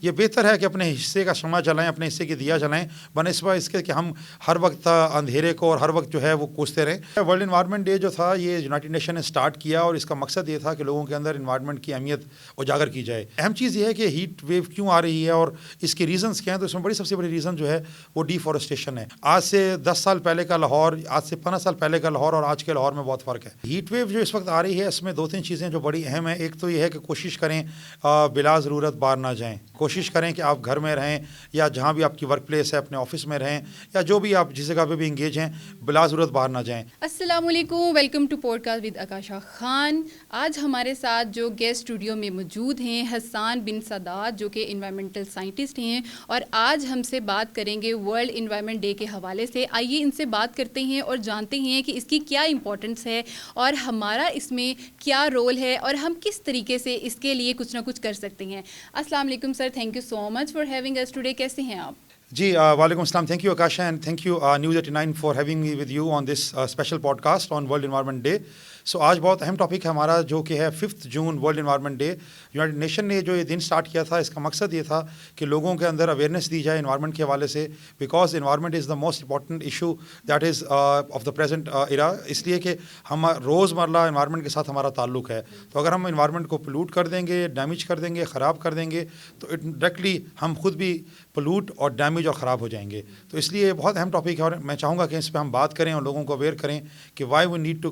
ये बेहतर है कि अपने हिस्से का शम्मा जलाएँ, अपने हिस्से की दिया जलाएँ, बनिस्बत इसके कि हम हर वक़्त अंधेरे को और हर वक़्त जो है वो कोसते रहें। वर्ल्ड एनवायरनमेंट डे जो था ये यूनाइटेड नेशन ने स्टार्ट किया और इसका मकसद ये था कि लोगों के अंदर एनवायरनमेंट की अहमियत उजागर की जाए। अहम चीज़ ये है कि हीट वेव क्यों आ रही है और इसके रीज़न्स क्या हैं, तो इसमें सबसे बड़ी रीज़न जो है वो डिफ़ॉरेस्टेशन है। आज से 10 साल पहले का लाहौर, आज से 15 साल पहले का लाहौर और आज के लाहौर में बहुत फ़र्क है। हीट वेव जो इस वक़्त आ रही है इसमें 2-3 चीज़ें जो बड़ी अहम हैं। एक तो ये है कि कोशिश करें बिला ज़रूरत बाहर ना जाएँ। कोशिश करें कि आप घर में रहें या जहाँ भी आपकी वर्क प्लेस है अपने ऑफिस में रहें या जो भी आप जिस जगह पे भी इंगेज हैं, बिला ज़रूरत बाहर ना जाएं। अस्सलाम वालेकुम, welcome to podcast with Akasha Khan. आज हमारे साथ जो गेस्ट स्टूडियो में मौजूद हैं हसन बिन सादात, जो कि इन्वायरमेंटल साइंटिस्ट हैं और आज हमसे बात करेंगे वर्ल्ड इन्वायरमेंट डे के हवाले से। आइए इनसे बात करते हैं और जानते हैं कि इसकी क्या इंपॉर्टेंस है और हमारा इसमें क्या रोल है और हम किस तरीके से इसके लिए कुछ ना कुछ कर सकते हैं। अस्सलाम वालेकुम sir, thank you so much for having us today. कैसे हैं आप? जी वालेकुम अस्सलाम, thank you Akasha and thank you news 89 for having me with you on this special podcast on World Environment Day. So आज बहुत अहम टॉपिक है हमारा, जो कि है 5 June World Environment Day. United Nation ने जो ये दिन स्टार्ट किया था, इसका मकसद ये था कि लोगों के अंदर अवेयरनेस दी जाए एनवायरनमेंट के हवाले से, because environment is the most important issue that is of the present era. इसलिए कि हम रोज़मर्रा एनवायरनमेंट के साथ हमारा ताल्लुक है, तो अगर हम एनवायरनमेंट को पोल्यूट कर देंगे, डैमेज कर देंगे, ख़राब कर देंगे, तो इट डायरेक्टली हम खुद भी पोल्यूट और डैमेज और ख़राब हो जाएंगे। तो इसलिए ये बहुत अहम टॉपिक है और मैं चाहूँगा कि इस पर हम बात करें और लोगों को अवेयर करें कि why we need to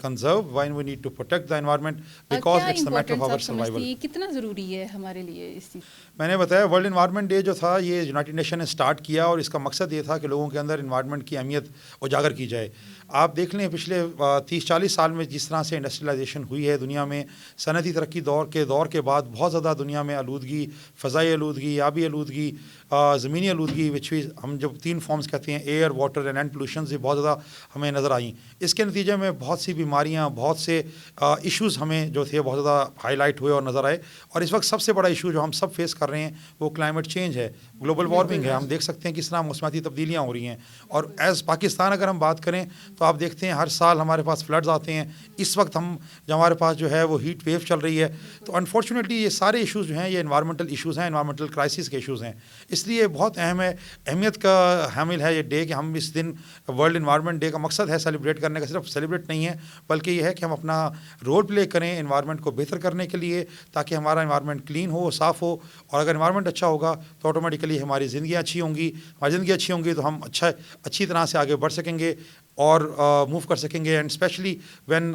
conserve, why we need to protect the environment, because it's the matter of our survival. कितना ज़रूरी है हमारे लिए इस चीज़? मैंने बताया वर्ल्ड एनवायरनमेंट डे जो था ये यूनाइटेड नेशन ने स्टार्ट किया और इसका मकसद ये था कि लोगों के अंदर एनवायरनमेंट की अहमियत उजागर की जाए। आप देख लें पिछले 30-40 साल में जिस तरह से इंडस्ट्रियलाइजेशन हुई है दुनिया में, सनती तरक्की दौर के बाद बहुत ज़्यादा दुनिया में आलूदगी, फ़ज़ाई आलूदगी, आबी आलूदगी, ज़मीनी आलूदगी, विच भी हम जब 3 फॉर्म्स कहते हैं, air, water and land pollution, से बहुत ज़्यादा हमें नज़र आई। इसके नतीजे में बहुत सी बीमारियाँ, बहुत से इश्यूज़ हमें जो थे बहुत ज़्यादा हाईलाइट हुए और नज़र आए। और इस वक्त सबसे बड़ा इशू जो हम सब फेस कर रहे हैं वो क्लाइमेट चेंज है, ग्लोबल वार्मिंग है। हम देख सकते हैं किस तरह मौसमाती तब्दीलियाँ हो रही हैं। और एज़ पाकिस्तान अगर हम बात करें तो आप देखते हैं हर साल हमारे पास फ्लड्स आते हैं। इस वक्त जो हमारे पास जो है वो हीट वेव चल रही है। तो अनफॉर्चुनेटली ये सारे इशूज़ जो हैं ये एनवायरमेंटल इशूज़ हैं, एनवायरमेंटल क्राइसिस के इशूज़ हैं। इसलिए बहुत अहम है, अहमियत का हामिल है ये डे कि हम इस दिन वर्ल्ड एनवायरनमेंट डे का मकसद है सेलिब्रेट करने का, सिर्फ सेलिब्रेट नहीं है बल्कि ये है कि हम अपना रोल प्ले करें एनवायरनमेंट को बेहतर करने के लिए, ताकि हमारा एनवायरनमेंट क्लीन हो, साफ़ हो। और अगर एनवायरनमेंट अच्छा होगा तो ऑटोमेटिकली हमारी ज़िंदगी अच्छी होंगी। हमारी ज़िंदगी अच्छी होंगी तो हम अच्छी तरह से आगे बढ़ सकेंगे और मूव कर सकेंगे। And specially when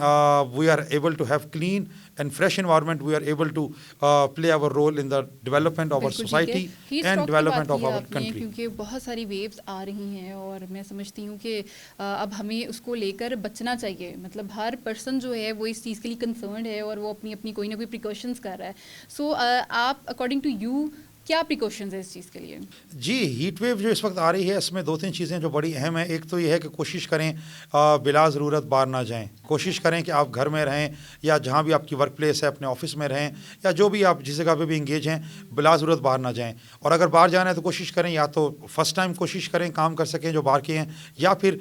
we are able to have clean and fresh environment, we are able to play our role in the development of our society and development of our country. क्योंकि बहुत सारी waves आ रही हैं और मैं समझती हूँ कि अब हमें उसको लेकर बचना चाहिए। मतलब हर पर्सन जो है वो इस चीज़ के लिए कंसर्न्ड है और वो अपनी अपनी कोई ना कोई प्रिकॉशंस कर रहा है। सो आप अकॉर्डिंग टू यू क्या प्रिकॉशंस है इस चीज़ के लिए? जी, हीट वेव जो इस वक्त आ रही है इसमें 2-3 चीज़ें जो बड़ी अहम है। एक तो ये है कि कोशिश करें बिला ज़रूरत बाहर ना जाएं। कोशिश करें कि आप घर में रहें या जहाँ भी आपकी वर्क प्लेस है अपने ऑफिस में रहें या जो भी आप जिस जगह पे भी इंगेज हैं, बिला ज़रूरत बाहर ना जाएं। और अगर बाहर जाना है तो कोशिश करें या तो फर्स्ट टाइम कोशिश करें काम कर सकें जो बाहर के हैं, या फिर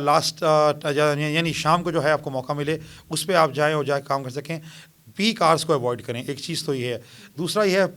लास्ट यानी शाम को जो है आपको मौका मिले उस पर आप जाएँ और जाके काम कर सकें। पीक आवर्स को अवॉइड करें, एक चीज़ तो ये है। दूसरा ये है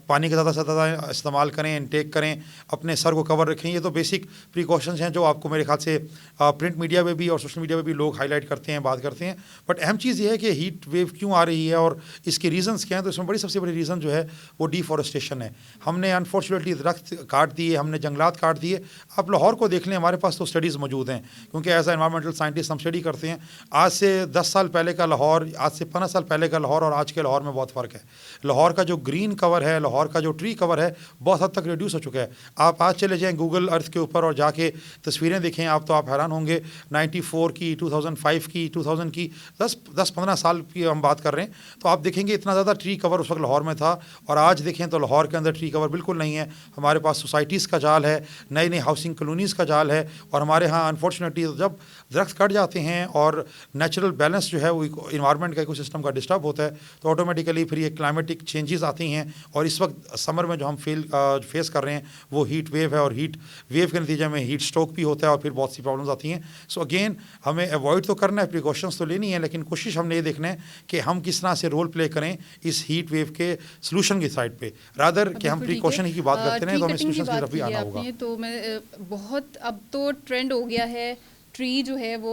पानी का ज़्यादा से ज़्यादा इस्तेमाल करें, इनटेक करें, अपने सर को कवर रखें। ये तो बेसिक प्रिकॉशंस हैं जो आपको मेरे ख्याल से प्रिंट मीडिया में भी और सोशल मीडिया में भी लोग हाईलाइट करते हैं, बात करते हैं। बट अहम चीज़ ये है कि हीट वेव क्यों आ रही है और इसके रीज़न्स क्या हैं। तो इसमें सबसे बड़ी रीज़न जो है वो डिफॉरेस्टेशन है। हमने अनफॉर्चुनेटली दरख्त काट दिए, हमने जंगलात काट दिए। आप लाहौर को देख लें, हमारे पास तो स्टडीज़ मौजूद हैं, क्योंकि एज ए एनवायरमेंटल साइंटिस्ट हम स्टडी करते हैं। आज से 10 साल पहले का लाहौर, आज से 15 साल पहले का लाहौर और आज के लाहौर में बहुत फ़र्क है। लाहौर का जो ग्रीन कवर है, लाहौर का जो ट्री कवर है, बहुत हद तक रिड्यूस हो चुका है। आप आज चले जाएं गूगल अर्थ के ऊपर और जाके तस्वीरें देखें आप, तो आप हैरान होंगे। 94 की, 2005 की, 2000 की, 10-15 साल की हम बात कर रहे हैं, तो आप देखेंगे इतना ज़्यादा ट्री कवर उस वक्त लाहौर में था। और आज देखें तो लाहौर के अंदर ट्री कवर बिल्कुल नहीं है। हमारे पास सोसाइटीज़ का जाल है, नई नई हाउसिंग कॉलोनीज़ का जाल है। और हमारे यहाँ अनफॉर्चुनेटली जब दरख्त कट जाते हैं और नेचुरल बैलेंस जो है वो इन्वायरमेंट का इकोसिस्टम का डिस्टर्ब डिस्टर्ब होता है तो ऑटोमेटिकली फिर ये क्लाइमेटिक चेंजेस आती हैं, और इस वक्त समर में जो हम फेस कर रहे हैं वो हीट वेव है, और हीट वेव के नतीजे में हीट स्ट्रोक भी होता है और फिर बहुत सी प्रॉब्लम्स आती हैं। सो अगेन हमें अवॉइड तो करना है, प्रिकॉशंस तो लेनी है, लेकिन कोशिश हमने ये देखना है कि हम किस तरह से रोल प्ले करें इस हीट वेव के सोल्यूशन की साइड पे, रादर कि हम प्रिकॉशन ही की बात करते हैं तो हमें सोल्यूशन की तरफ भी आना होगा। तो मैं बहुत, अब तो ट्रेंड हो गया है ट्री जो है वो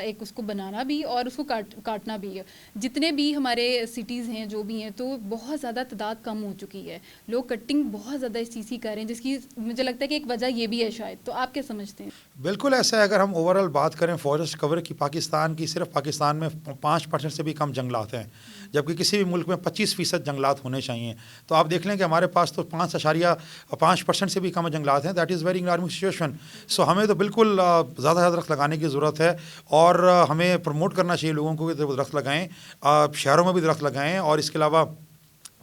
एक उसको बनाना भी और उसको काटना भी है। जितने भी हमारे सिटीज़ हैं जो भी हैं तो बहुत ज़्यादा तादाद कम हो चुकी है, लोग कटिंग बहुत ज़्यादा इस चीज़ की कर रहे हैं, जिसकी मुझे लगता है कि एक वजह ये भी है शायद। तो आप क्या समझते हैं? बिल्कुल ऐसा है। अगर हम ओवरऑल बात करें फॉरेस्ट कवर की पाकिस्तान की, सिर्फ पाकिस्तान में 5% से भी कम जंगलात हैं, जबकि किसी भी मुल्क में 25% जंगलात होने चाहिए। तो आप देख लें कि हमारे पास तो 5.5% से भी कम जंगलात हैं। That is very alarming situation. So हमें तो बिल्कुल ज़्यादा से ज़्यादा दरख्त लगाने की ज़रूरत है, और हमें प्रमोट करना चाहिए लोगों को कि दरख्त लगाएँ, शहरों में भी दरख्त लगाएँ, और इसके अलावा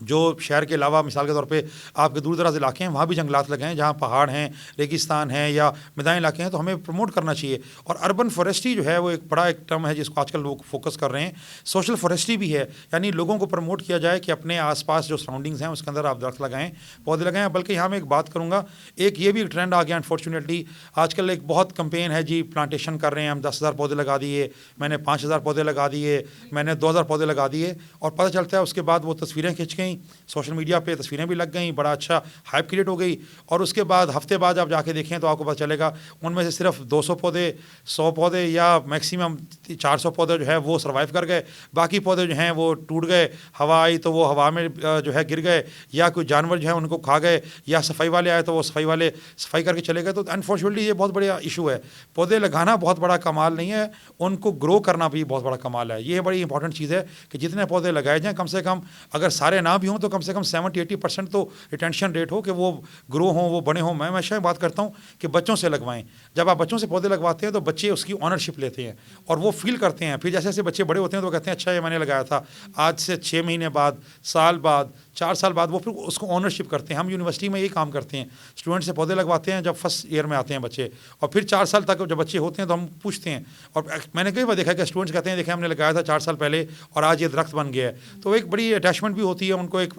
जो शहर के अलावा मिसाल के तौर पे आपके दूर दराज इलाके हैं वहाँ भी जंगलात लगाएं, जहाँ पहाड़ हैं, रेगिस्तान हैं या मैदानी इलाके हैं, तो हमें प्रमोट करना चाहिए। और अर्बन फॉरेस्ट्री जो है वो एक बड़ा एक टर्म है जिसको आजकल लोग फोकस कर रहे हैं। सोशल फॉरेस्ट्री भी है, यानी लोगों को प्रमोट किया जाए कि अपने आसपास जो सराउंडिंग्स हैं उसके अंदर आप दरख्त लगाएं, पौधे लगाएं। बल्कि यहाँ मैं एक बात करूँगा, एक ये भी ट्रेंड आ गया अनफॉर्चुनेटली, आजकल एक बहुत कंपेन है जी, प्लांटेशन कर रहे हैं, हम 10,000 पौधे लगा दिए, मैंने 5,000 पौधे लगा दिए, मैंने 2,000 पौधे लगा दिए, और पता चलता है उसके बाद वो तस्वीरें खिंच गई, सोशल मीडिया पे तस्वीरें भी लग गई, बड़ा अच्छा हाइप क्रिएट हो गई, और उसके बाद हफ्ते बाद आप जाके देखें तो आपको पता चलेगा उनमें से सिर्फ 200 पौधे, 100 पौधे या मैक्सिमम 400 पौधे जो है वो सर्वाइव कर गए, बाकी पौधे जो हैं वो टूट गए, हवा आई तो वो हवा में जो है गिर गए, या कोई जानवर जो है उनको खा गए, या सफाई वाले आए तो वो सफाई वाले सफाई करके चले गए। तो अनफॉर्चुनेटली ये बहुत बड़ा इशू है। पौधे लगाना बहुत बड़ा कमाल नहीं है, उनको ग्रो करना भी बहुत बड़ा कमाल है। ये बड़ी इंपॉर्टेंट चीज़ है कि जितने पौधे लगाए जाएँ, कम से कम अगर सारे ना भी हों तो कम से कम 70-80% तो रिटेंशन रेट हो कि वो ग्रो हों, वो बड़े हों। मैं हमेशा बात करता हूँ कि बच्चों से लगवाएं। जब आप बच्चों से पौधे लगवाते हैं तो बच्चे उसकी ऑनरशिप लेते हैं और वो फील करते हैं। फिर जैसे जैसे बच्चे बड़े होते हैं तो वो कहते हैं अच्छा ये मैंने लगाया था, आज से 6 महीने बाद, साल बाद, 4 साल बाद वो फिर उसको ऑनरशिप करते हैं। हम यूनिवर्सिटी में यही काम करते हैं, स्टूडेंट से पौधे लगवाते हैं जब फर्स्ट ईयर में आते हैं बच्चे, और फिर 4 साल तक जब बच्चे होते हैं तो हम पूछते हैं, और मैंने कई बार देखा कि स्टूडेंट्स कहते हैं देखें हमने लगाया था 4 साल पहले और आज ये दरख्त बन गया है। तो एक बड़ी अटैचमेंट भी होती है उनको, एक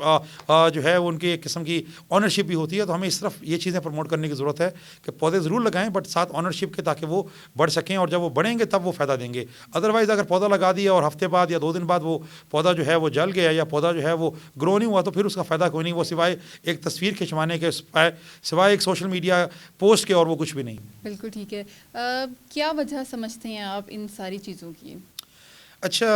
जो है उनकी एक किस्म की ऑनरशिप भी होती है। तो हमें इस तरफ ये चीज़ें प्रमोट करने की ज़रूरत है कि पौधे ज़रूर लगाएं, बट साथ ऑनरशिप के, ताकि वो बढ़ सकें, और जब वो बढ़ेंगे तब वो फ़ायदा देंगे। अदरवाइज़ अगर पौधा लगा दिया और हफ्ते बाद या 2 दिन बाद वो पौधा जो है वो जल गया या पौधा जो है वो ग्रो नहीं हुआ, तो फिर उसका फ़ायदा कोई नहीं, वो सिवाय एक तस्वीर खिंचवाने के, सिवाय एक सोशल मीडिया पोस्ट के, और वो कुछ भी नहीं। बिल्कुल ठीक है। क्या वजह समझते हैं आप इन सारी चीज़ों की? अच्छा,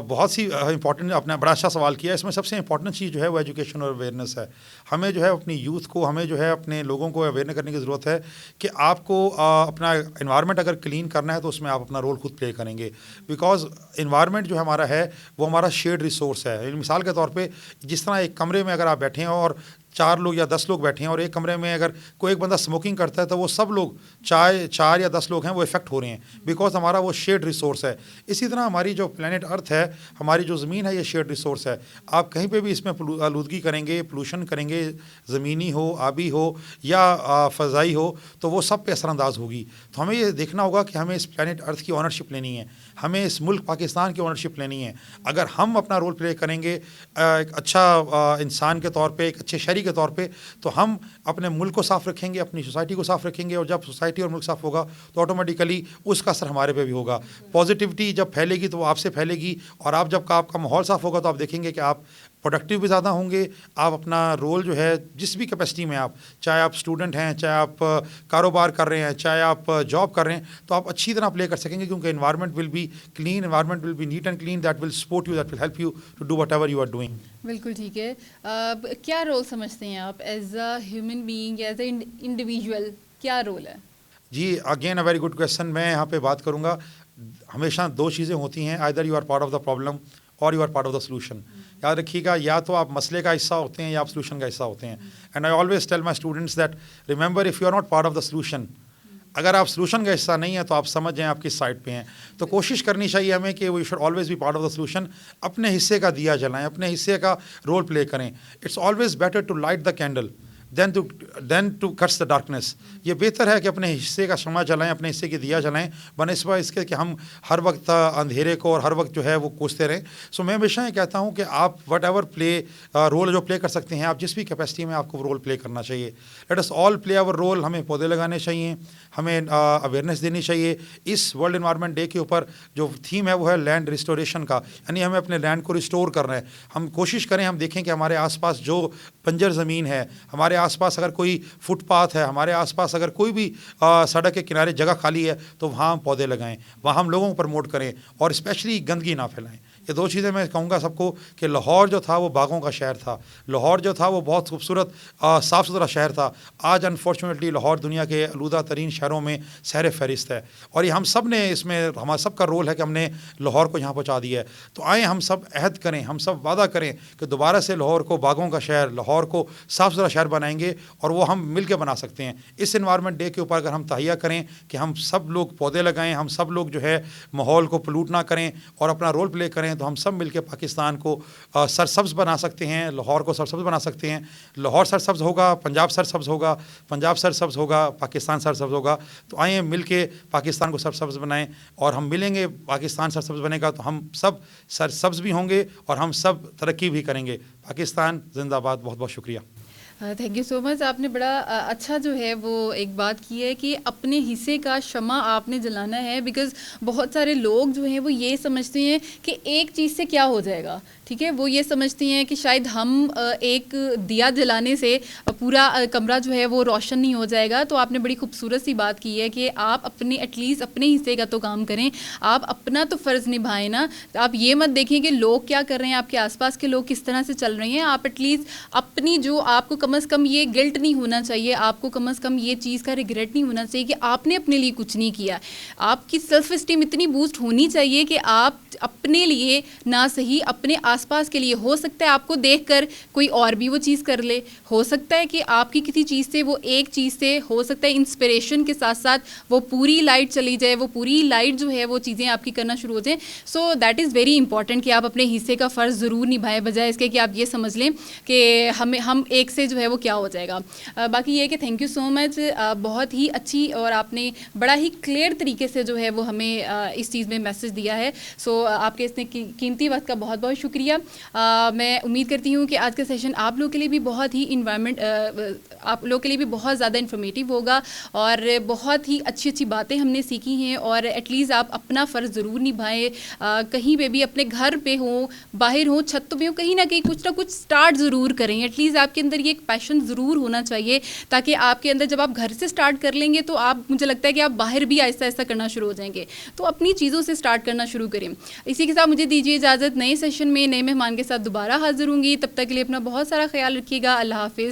बहुत सी इंपॉर्टेंट, आपने बड़ा अच्छा सवाल किया। इसमें सबसे इंपॉर्टेंट चीज़ जो है वो एजुकेशन और अवेयरनेस है। हमें जो है अपनी यूथ को, हमें जो है अपने लोगों को अवेयर करने की ज़रूरत है कि आपको अपना इन्वायरमेंट अगर क्लीन करना है तो उसमें आप अपना रोल खुद प्ले करेंगे। बिकॉज इन्वायरमेंट जो हमारा है वो हमारा शेयर्ड रिसोर्स है। मिसाल के तौर पे जिस तरह एक कमरे में अगर आप बैठे हैं और 4 लोग या 10 लोग बैठे हैं, और एक कमरे में अगर कोई एक बंदा स्मोकिंग करता है तो वो सब लोग, चाहे 4 या 10 लोग हैं, वो इफेक्ट हो रहे हैं, बिकॉज हमारा वो शेयर्ड रिसोर्स है। इसी तरह हमारी जो प्लेनेट अर्थ है, हमारी जो ज़मीन है, ये शेयर्ड रिसोर्स है। आप कहीं पे भी इसमें आलूदगी करेंगे, पोल्यूशन करेंगे, ज़मीनी हो, आबी हो या फ़ज़ाई हो, तो वो सब पे असरअंदाज होगी। तो हमें ये देखना होगा कि हमें इस प्लेनेट अर्थ की ऑनरशिप लेनी है, हमें इस मुल्क पाकिस्तान की ऑनरशिप लेनी है। अगर हम अपना रोल प्ले करेंगे एक अच्छा इंसान के तौर पे, एक अच्छे शहरी के तौर पे, तो हम अपने मुल्क को साफ़ रखेंगे, अपनी सोसाइटी को साफ़ रखेंगे, और जब सोसाइटी और मुल्क साफ़ होगा तो ऑटोमेटिकली उसका असर हमारे पे भी होगा। पॉजिटिविटी जब फैलेगी तो वो आपसे फैलेगी, और आप जब आपका माहौल साफ़ होगा तो आप देखेंगे कि आप प्रोडक्टिव भी ज़्यादा होंगे। आप अपना रोल जो है जिस भी कैपेसिटी में, आप चाहे आप स्टूडेंट हैं, चाहे आप कारोबार कर रहे हैं, चाहे आप जॉब कर रहे हैं, तो आप अच्छी तरह प्ले कर सकेंगे, क्योंकि environment will be clean, environment will be neat and clean, that will support you, that will help you to do whatever you are doing. बिल्कुल ठीक है। क्या रोल समझते हैं आप as a human being, as a individual, क्या role है? जी, again a very good question. मैं यहाँ पे बात करूँगा, हमेशा 2 चीज़ें होती हैं, either you are part of the problem और you are part of the solution. याद रखिएगा, या तो आप मसले का हिस्सा होते हैं या आप सोल्यूशन का हिस्सा होते हैं। And I always tell my students that remember, if you are not part of the solution, अगर आप सोल्यूशन का हिस्सा नहीं है तो आप समझ जाएं आप किस साइड पे हैं। तो कोशिश करनी चाहिए हमें कि we should always be part of the solution. अपने हिस्से का दिया जलाएं, अपने हिस्से का रोल प्ले करें। It's always better to light the candle than to cuts the darkness. ये बेहतर है कि अपने हिस्से का शमा जलाएं, अपने हिस्से की दिया जलाएं, बनस्बत इसके कि हम हर वक्त अंधेरे को और हर वक्त जो है वो कोसते रहें। सो मैं हमेशा ये कहता हूँ कि आप वट एवर प्ले रोल जो प्ले कर सकते हैं, आप जिस भी कैपेसिटी में आपको रोल प्ले करना चाहिए। Let us all play our role. हमें पौधे लगाने चाहिए, हमें अवेयरनेस देनी चाहिए। इस वर्ल्ड एनवायरनमेंट डे के ऊपर जो थीम है वो है लैंड रिस्टोरेशन का, यानी हमें अपने लैंड को रिस्टोर करना है। हम कोशिश करें, हम देखें कि हमारे आसपास जो बंजर ज़मीन है, हमारे आसपास अगर कोई फुटपाथ है, हमारे आसपास अगर कोई भी सड़क के किनारे जगह खाली है, तो वहाँ हम पौधे लगाएं, वहाँ हम लोगों को प्रमोट करें और स्पेशली गंदगी ना फैलाएं। ये दो चीज़ें मैं कहूँगा सबको कि लाहौर जो था वो बागों का शहर था, लाहौर जो था वो बहुत खूबसूरत साफ़ सुथरा शहर था। आज अनफॉर्चुनेटली लाहौर दुनिया के आलूदा तरीन शहरों में सैर फहरिस्त है, और ये हम सब ने इसमें, हमारा सब का रोल है कि हमने लाहौर को यहाँ पहुँचा दिया है। तो आए हम सब अहद करें, हम सब वादा करें कि दोबारा से लाहौर को बागों का शहर, लाहौर को साफ़ सुथरा शहर बनाएंगे, और वो हम मिल के बना सकते हैं। इस एनवायरनमेंट डे के ऊपर अगर हम तहिया करें कि हम सब लोग पौधे लगाएं, हम सब लोग जो है माहौल को पोल्यूट ना करें और अपना रोल प्ले करें, तो हम सब मिलकर पाकिस्तान को सरसब्ज़ बना सकते हैं, लाहौर को सरसब्ज़ बना सकते हैं। लाहौर सरसब्ज़ होगा, पंजाब सरसब्ज़ होगा, पंजाब सरसब्ज़ होगा, पाकिस्तान सरसब्ज़ होगा। तो आइए मिलके पाकिस्तान को सरसब्ज़ बनाएं, और हम मिलेंगे, पाकिस्तान सरसब्ज़ बनेगा तो हम सब सरसब्ज़ भी होंगे और हम सब तरक्की भी करेंगे। पाकिस्तान जिंदाबाद। बहुत बहुत शुक्रिया। Thank you so much. आपने बड़ा अच्छा जो है वो एक बात की है कि अपने हिस्से का शमा आपने जलाना है, बिकॉज़ बहुत सारे लोग जो हैं वो ये समझते हैं कि एक चीज़ से क्या हो जाएगा, ठीक है। वो ये समझते हैं कि शायद हम एक दिया जलाने से पूरा कमरा जो है वो रोशन नहीं हो जाएगा। तो आपने बड़ी खूबसूरत सी बात की है कि आप अपने एटलीस्ट अपने हिस्से का तो काम करें, आप अपना तो फ़र्ज़ निभाएं ना। आप ये मत देखें कि लोग क्या कर रहे हैं, आपके आसपास के लोग किस तरह से चल रहे हैं। आप एटलीस्ट अपनी जो, आपको कम से कम ये गिल्ट नहीं होना चाहिए, आपको कम से कम ये चीज़ का रिग्रेट नहीं होना चाहिए कि आपने अपने लिए कुछ नहीं किया। आपकी सेल्फ इस्टीम इतनी बूस्ट होनी चाहिए कि आप अपने लिए ना सही, अपने आसपास के लिए, हो सकता है आपको देखकर कोई और भी वो चीज़ कर ले, हो सकता है कि आपकी किसी चीज़ से, वो एक चीज़ से हो सकता है इंस्पिरेशन के साथ साथ वो पूरी लाइट चली जाए, वो पूरी लाइट जो है वो चीज़ें आपकी करना शुरू हो जाएं। So that is very important कि आप अपने हिस्से का फ़र्ज़ ज़रूर निभाएं, बजाय इसके कि आप ये समझ लें कि हम एक से जो है वो क्या हो जाएगा। बाकी ये कि थैंक यू सो मच, बहुत ही अच्छी और आपने बड़ा ही क्लियर तरीके से जो है वो हमें इस चीज़ में मैसेज दिया है। सो आपके इसने कीमती वक्त का बहुत बहुत शुक्रिया। मैं उम्मीद करती हूँ कि आज का सेशन आप लोगों के लिए भी बहुत ही आप लोगों के लिए भी बहुत ज़्यादा इन्फॉर्मेटिव होगा, और बहुत ही अच्छी अच्छी बातें हमने सीखी हैं। और एटलीस्ट आप अपना फ़र्ज़ ज़रूर निभाएं, कहीं पे भी, अपने घर पे हो, बाहर हो, छत पे हो, कहीं ना कुछ स्टार्ट ज़रूर करें। एटलीस्ट आपके अंदर ये एक पैशन ज़रूर होना चाहिए, ताकि आपके अंदर जब आप घर से स्टार्ट कर लेंगे तो आप, मुझे लगता है कि आप बाहर भी आहिस्ता आहिस्ता करना शुरू हो जाएंगे। तो अपनी चीज़ों से स्टार्ट करना शुरू करें। इसी के साथ मुझे दीजिए इजाज़त, नए सेशन में नए मेहमान के साथ दोबारा हाजिर होंगी। तब तक के लिए अपना बहुत सारा ख्याल रखिएगा। अल्लाह हाफिज़।